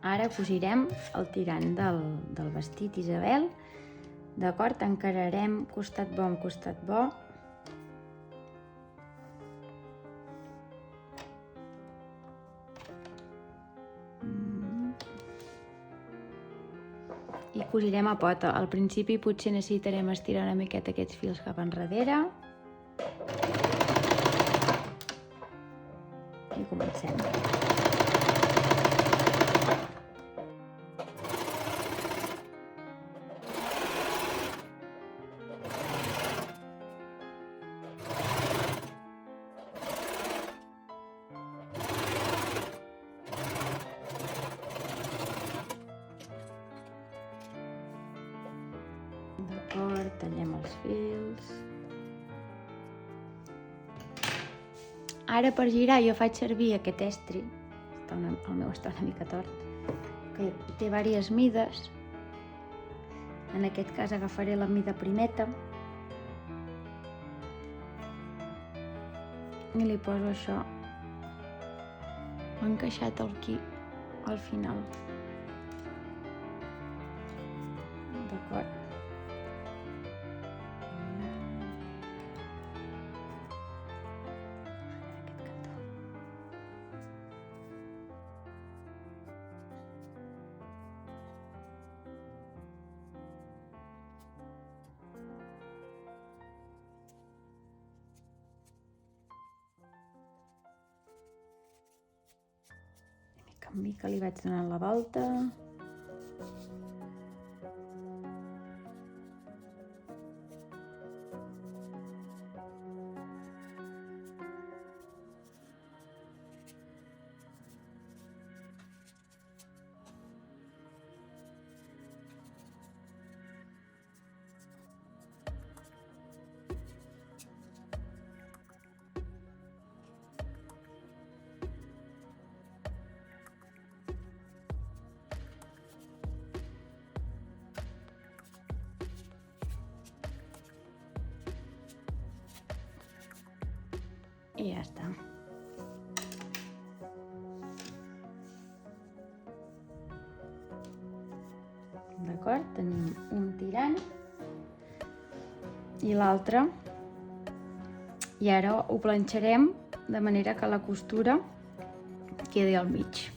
Ara cosirem el tirant del vestit, Isabel. D'acord? Encararem costat bo amb costat bo. I cosirem a pota. Al principi potser necessitarem estirar una miqueta aquests fils cap enrere. I comencem. D'acord, tallem els fils. Ara per girar jo faig servir aquest estri, el meu està una mica tort, que té diverses mides. En aquest cas agafaré la mida primeta i li poso això encaixat aquí al final. D'acord? En mica li vaig donant la volta. I ja està. D'acord? Tenim un tirant i l'altre. I ara ho planxarem de manera que la costura quedi al mig.